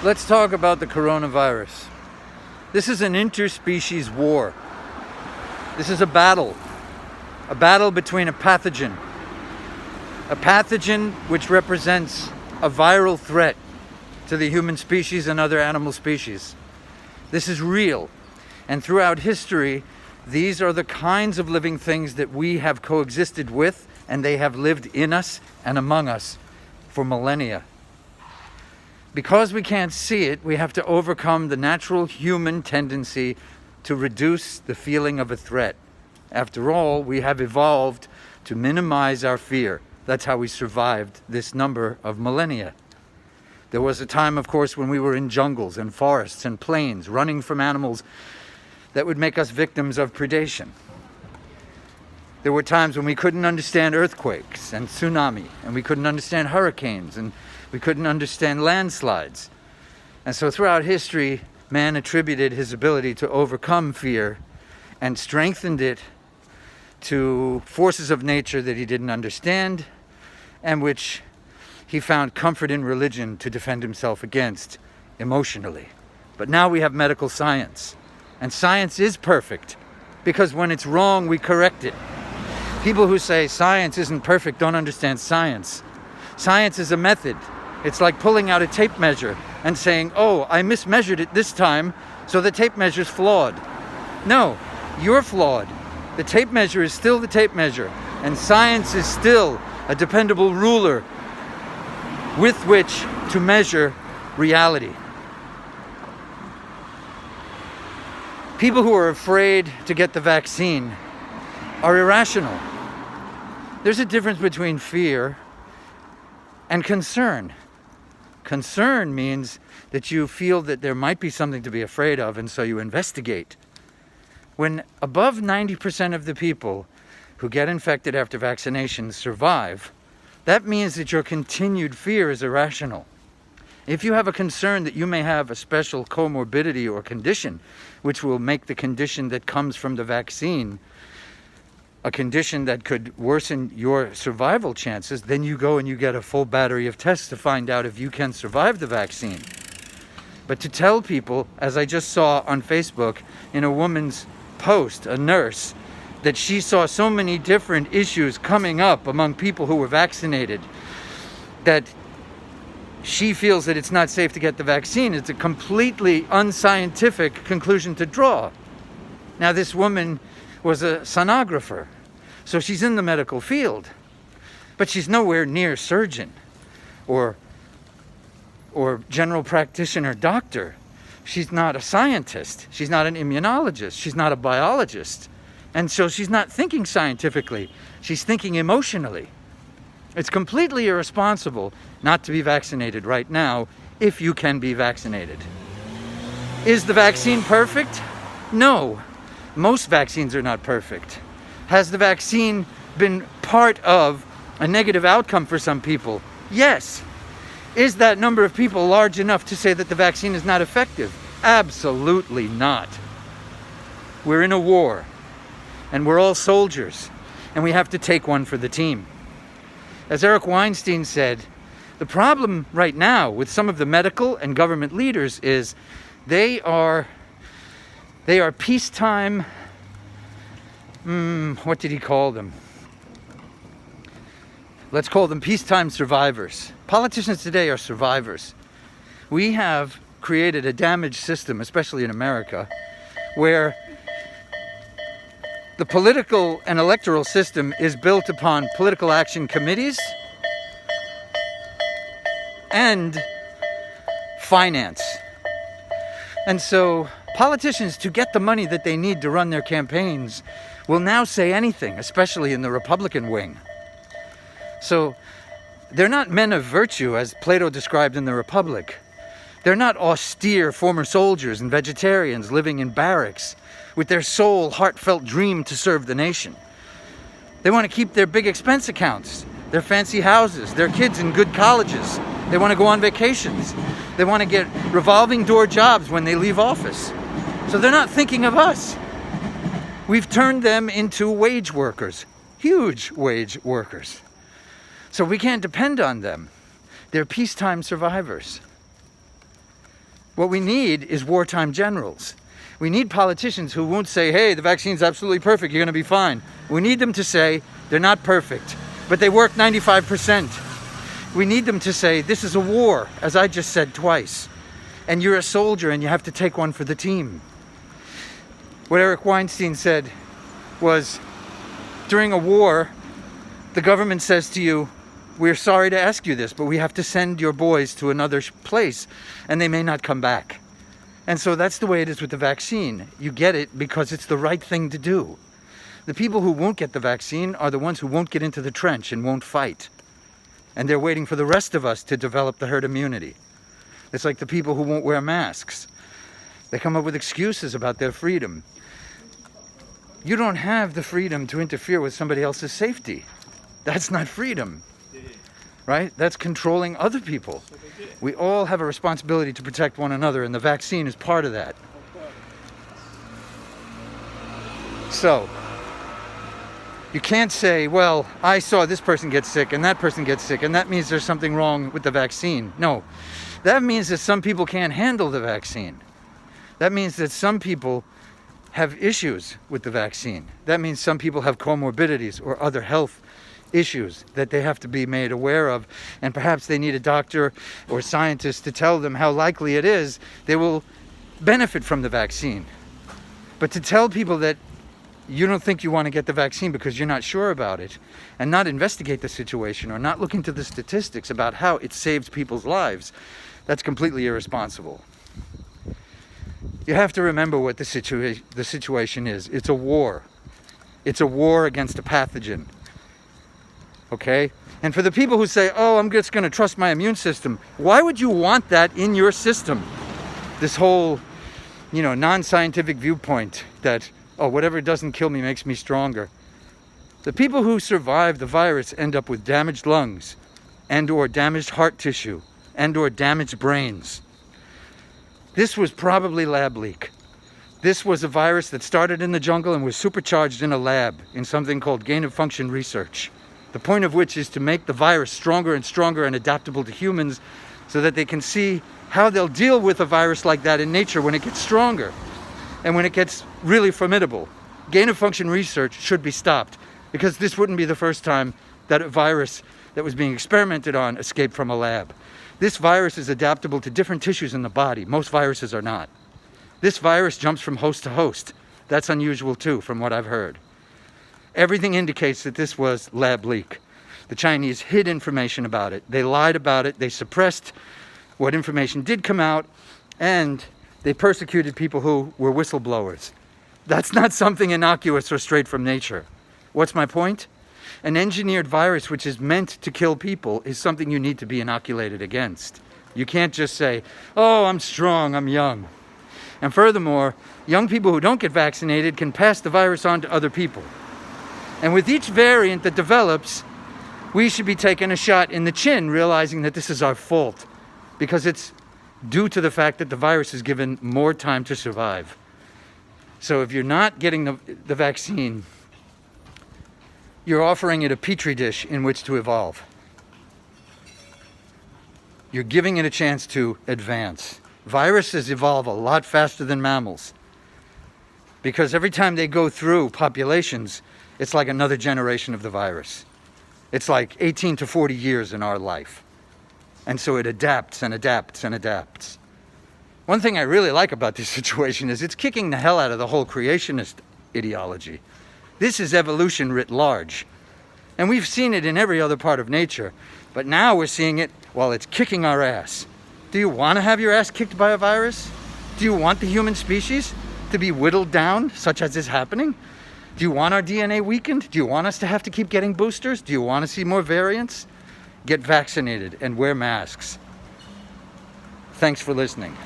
Let's talk about the coronavirus. This is an interspecies war. This is a battle between a pathogen which represents a viral threat to the human species and other animal species. This is real, and throughout history, these are the kinds of living things that we have coexisted with, and they have lived in us and among us for millennia. Because we can't see it, we have to overcome the natural human tendency to reduce the feeling of a threat. After all, we have evolved to minimize our fear. That's how we survived this number of millennia. There was a time, of course, when we were in jungles and forests and plains, running from animals that would make us victims of predation. There were times when we couldn't understand earthquakes and tsunami, and we couldn't understand hurricanes, and we couldn't understand landslides. And so throughout history, man attributed his ability to overcome fear and strengthened it to forces of nature that he didn't understand and which he found comfort in religion to defend himself against emotionally. But now we have medical science, and science is perfect because when it's wrong, we correct it. People who say science isn't perfect don't understand science. Science is a method. It's like pulling out a tape measure and saying, oh, I mismeasured it this time, so the tape measure's flawed. No, you're flawed. The tape measure is still the tape measure, and science is still a dependable ruler with which to measure reality. People who are afraid to get the vaccine are irrational. There's a difference between fear and concern. Concern means that you feel that there might be something to be afraid of, and so you investigate. When above 90% of the people who get infected after vaccination survive, that means that your continued fear is irrational. If you have a concern that you may have a special comorbidity or condition, which will make the condition that comes from the vaccine a condition that could worsen your survival chances, then you go and you get a full battery of tests to find out if you can survive the vaccine. But to tell people, as I just saw on Facebook in a woman's post, a nurse, that she saw so many different issues coming up among people who were vaccinated, that she feels that it's not safe to get the vaccine, it's a completely unscientific conclusion to draw. Now, this woman was a sonographer, so she's in the medical field, but she's nowhere near surgeon or general practitioner doctor. She's not a scientist. She's not an immunologist. She's not a biologist. And so she's not thinking scientifically. She's thinking emotionally. It's completely irresponsible not to be vaccinated right now if you can be vaccinated. Is the vaccine perfect? No. Most vaccines are not perfect. Has the vaccine been part of a negative outcome for some people? Yes. Is that number of people large enough to say that the vaccine is not effective? Absolutely not. We're in a war, and we're all soldiers, and we have to take one for the team. As Eric Weinstein said, the problem right now with some of the medical and government leaders is they are peacetime, what did he call them? Let's call them peacetime survivors. Politicians today are survivors. We have created a damaged system, especially in America, where the political and electoral system is built upon political action committees and finance. And so politicians, to get the money that they need to run their campaigns, will now say anything, especially in the Republican wing. So they're not men of virtue, as Plato described in the Republic. They're not austere former soldiers and vegetarians living in barracks with their sole heartfelt dream to serve the nation. They want to keep their big expense accounts, their fancy houses, their kids in good colleges. They want to go on vacations. They want to get revolving door jobs when they leave office. So they're not thinking of us. We've turned them into wage workers, huge wage workers. So we can't depend on them. They're peacetime survivors. What we need is wartime generals. We need politicians who won't say, hey, the vaccine's absolutely perfect, you're going to be fine. We need them to say, they're not perfect, but they work 95%. We need them to say, this is a war, as I just said twice, and you're a soldier and you have to take one for the team. What Eric Weinstein said was, during a war, the government says to you, we're sorry to ask you this, but we have to send your boys to another place and they may not come back. And so that's the way it is with the vaccine. You get it because it's the right thing to do. The people who won't get the vaccine are the ones who won't get into the trench and won't fight. And they're waiting for the rest of us to develop the herd immunity. It's like the people who won't wear masks. They come up with excuses about their freedom. You don't have the freedom to interfere with somebody else's safety. That's not freedom, right? That's controlling other people. We all have a responsibility to protect one another, and the vaccine is part of that. So, you can't say, well, I saw this person get sick and that person gets sick, and that means there's something wrong with the vaccine. No, that means that some people can't handle the vaccine. That means that some people have issues with the vaccine. That means some people have comorbidities or other health issues that they have to be made aware of, and perhaps they need a doctor or scientist to tell them how likely it is they will benefit from the vaccine. But to tell people that you don't think you want to get the vaccine because you're not sure about it, and not investigate the situation or not look into the statistics about how it saves people's lives, that's completely irresponsible. You have to remember what the situation is. It's a war. It's a war against a pathogen. Okay? And for the people who say, oh, I'm just going to trust my immune system, why would you want that in your system? This whole, non-scientific viewpoint that, oh, whatever doesn't kill me makes me stronger. The people who survive the virus end up with damaged lungs and or damaged heart tissue and or damaged brains. This was probably lab leak. This was a virus that started in the jungle and was supercharged in a lab in something called gain-of-function research. The point of which is to make the virus stronger and stronger and adaptable to humans so that they can see how they'll deal with a virus like that in nature when it gets stronger and when it gets really formidable. Gain-of-function research should be stopped because this wouldn't be the first time that a virus that was being experimented on escaped from a lab. This virus is adaptable to different tissues in the body. Most viruses are not. This virus jumps from host to host. That's unusual too, from what I've heard. Everything indicates that this was lab leak. The Chinese hid information about it. They lied about it. They suppressed what information did come out, and they persecuted people who were whistleblowers. That's not something innocuous or straight from nature. What's my point? An engineered virus which is meant to kill people is something you need to be inoculated against. You can't just say, oh, I'm strong, I'm young. And furthermore, young people who don't get vaccinated can pass the virus on to other people. And with each variant that develops, we should be taking a shot in the chin, realizing that this is our fault, because it's due to the fact that the virus is given more time to survive. So if you're not getting the vaccine, you're offering it a petri dish in which to evolve. You're giving it a chance to advance. Viruses evolve a lot faster than mammals, because every time they go through populations, it's like another generation of the virus. It's like 18 to 40 years in our life. And so it adapts and adapts and adapts. One thing I really like about this situation is it's kicking the hell out of the whole creationist ideology. This is evolution writ large. And we've seen it in every other part of nature. But now we're seeing it while it's kicking our ass. Do you want to have your ass kicked by a virus? Do you want the human species to be whittled down, such as is happening? Do you want our DNA weakened? Do you want us to have to keep getting boosters? Do you want to see more variants? Get vaccinated and wear masks. Thanks for listening.